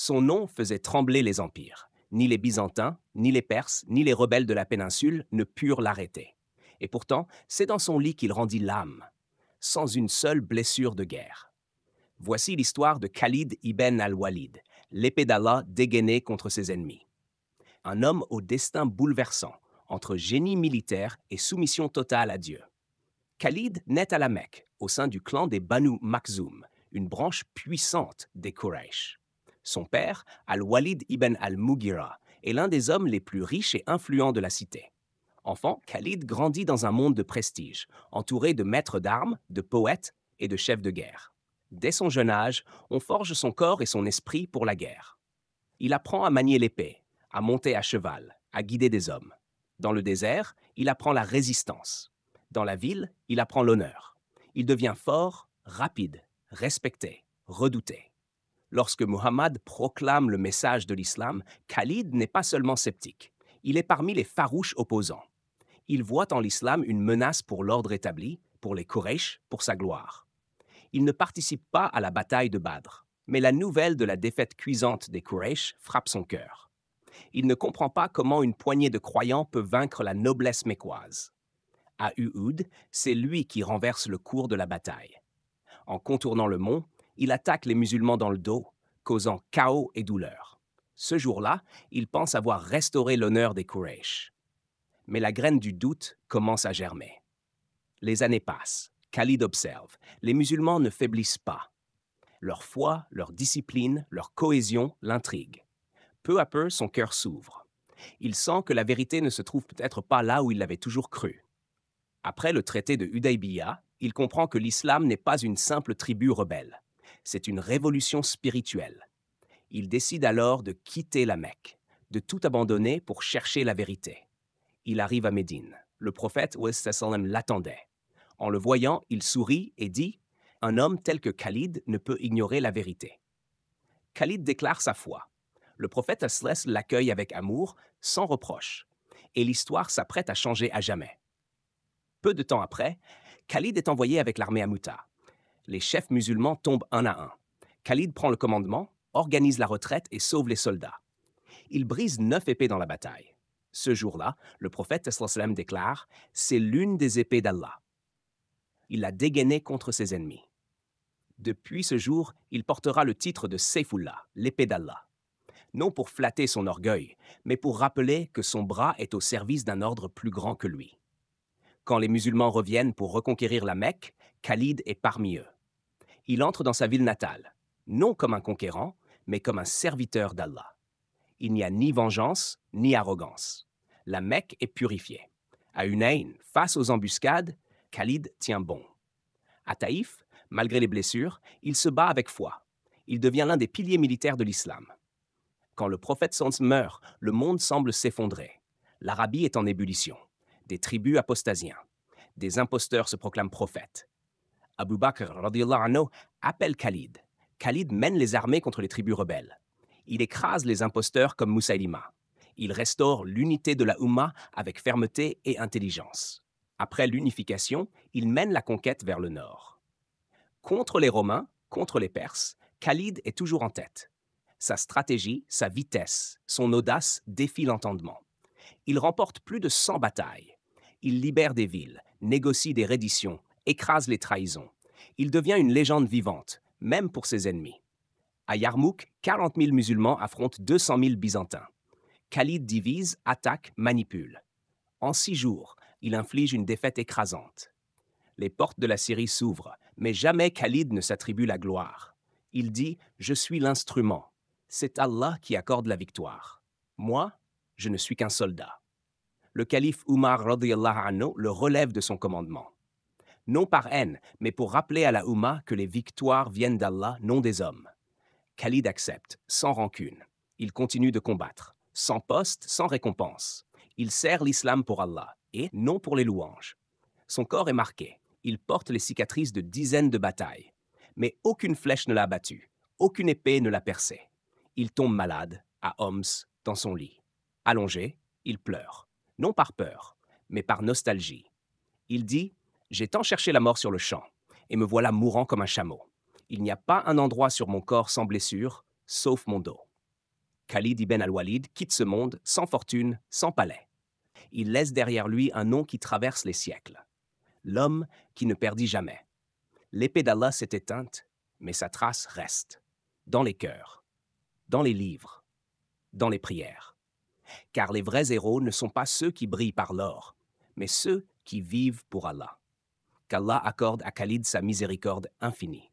Son nom faisait trembler les empires. Ni les Byzantins, ni les Perses, ni les rebelles de la péninsule ne purent l'arrêter. Et pourtant, c'est dans son lit qu'il rendit l'âme, sans une seule blessure de guerre. Voici l'histoire de Khalid ibn al-Walid, l'épée d'Allah dégainée contre ses ennemis. Un homme au destin bouleversant, entre génie militaire et soumission totale à Dieu. Khalid naît à la Mecque, au sein du clan des Banu Makhzoum, une branche puissante des Quraysh. Son père, Al-Walid ibn al-Mughira, est l'un des hommes les plus riches et influents de la cité. Enfant, Khalid grandit dans un monde de prestige, entouré de maîtres d'armes, de poètes et de chefs de guerre. Dès son jeune âge, on forge son corps et son esprit pour la guerre. Il apprend à manier l'épée, à monter à cheval, à guider des hommes. Dans le désert, il apprend la résistance. Dans la ville, il apprend l'honneur. Il devient fort, rapide, respecté, redouté. Lorsque Muhammad proclame le message de l'islam, Khalid n'est pas seulement sceptique. Il est parmi les farouches opposants. Il voit en l'islam une menace pour l'ordre établi, pour les Quraysh, pour sa gloire. Il ne participe pas à la bataille de Badr, mais la nouvelle de la défaite cuisante des Quraysh frappe son cœur. Il ne comprend pas comment une poignée de croyants peut vaincre la noblesse mécoise. À Uhud, c'est lui qui renverse le cours de la bataille. En contournant le mont, il attaque les musulmans dans le dos, causant chaos et douleur. Ce jour-là, il pense avoir restauré l'honneur des Quraysh. Mais la graine du doute commence à germer. Les années passent. Khalid observe. Les musulmans ne faiblissent pas. Leur foi, leur discipline, leur cohésion l'intriguent. Peu à peu, son cœur s'ouvre. Il sent que la vérité ne se trouve peut-être pas là où il l'avait toujours cru. Après le traité de Hudaybiya, il comprend que l'islam n'est pas une simple tribu rebelle. C'est une révolution spirituelle. Il décide alors de quitter la Mecque, de tout abandonner pour chercher la vérité. Il arrive à Médine. Le prophète sallam l'attendait. En le voyant, il sourit et dit « Un homme tel que Khalid ne peut ignorer la vérité. » Khalid déclare sa foi. Le prophète l'accueille avec amour, sans reproche. Et l'histoire s'apprête à changer à jamais. Peu de temps après, Khalid est envoyé avec l'armée à Mu'tah. Les chefs musulmans tombent un à un. Khalid prend le commandement, organise la retraite et sauve les soldats. Il brise 9 épées dans la bataille. Ce jour-là, le prophète sallam déclare « C'est l'une des épées d'Allah. » Il l'a dégainée contre ses ennemis. Depuis ce jour, il portera le titre de Sayfullah, l'épée d'Allah. Non pour flatter son orgueil, mais pour rappeler que son bras est au service d'un ordre plus grand que lui. Quand les musulmans reviennent pour reconquérir la Mecque, Khalid est parmi eux. Il entre dans sa ville natale, non comme un conquérant, mais comme un serviteur d'Allah. Il n'y a ni vengeance, ni arrogance. La Mecque est purifiée. À Hunayn, face aux embuscades, Khalid tient bon. À Taïf, malgré les blessures, il se bat avec foi. Il devient l'un des piliers militaires de l'islam. Quand le prophète meurt, le monde semble s'effondrer. L'Arabie est en ébullition. Des tribus apostasiens. Des imposteurs se proclament prophètes. Abu Bakr radiyallahu anhu appelle Khalid. Khalid mène les armées contre les tribus rebelles. Il écrase les imposteurs comme Moussaïlima. Il restaure l'unité de la Ummah avec fermeté et intelligence. Après l'unification, il mène la conquête vers le nord. Contre les Romains, contre les Perses, Khalid est toujours en tête. Sa stratégie, sa vitesse, son audace défient l'entendement. Il remporte plus de 100 batailles. Il libère des villes, négocie des redditions, écrase les trahisons. Il devient une légende vivante, même pour ses ennemis. À Yarmouk, 40 000 musulmans affrontent 200 000 Byzantins. Khalid divise, attaque, manipule. En 6 jours, il inflige une défaite écrasante. Les portes de la Syrie s'ouvrent, mais jamais Khalid ne s'attribue la gloire. Il dit « Je suis l'instrument. C'est Allah qui accorde la victoire. Moi, je ne suis qu'un soldat. » Le calife Umar radiyallahu anhu le relève de son commandement. Non par haine, mais pour rappeler à la Ummah que les victoires viennent d'Allah, non des hommes. Khalid accepte, sans rancune. Il continue de combattre, sans poste, sans récompense. Il sert l'islam pour Allah, et non pour les louanges. Son corps est marqué. Il porte les cicatrices de dizaines de batailles. Mais aucune flèche ne l'a abattu, aucune épée ne l'a percé. Il tombe malade, à Homs, dans son lit. Allongé, il pleure, non par peur, mais par nostalgie. Il dit « J'ai tant cherché la mort sur le champ, et me voilà mourant comme un chameau. Il n'y a pas un endroit sur mon corps sans blessure, sauf mon dos. » Khalid ibn al-Walid quitte ce monde sans fortune, sans palais. Il laisse derrière lui un nom qui traverse les siècles. L'homme qui ne perdit jamais. L'épée d'Allah s'est éteinte, mais sa trace reste. Dans les cœurs, dans les livres, dans les prières. Car les vrais héros ne sont pas ceux qui brillent par l'or, mais ceux qui vivent pour Allah. Qu'Allah accorde à Khalid sa miséricorde infinie.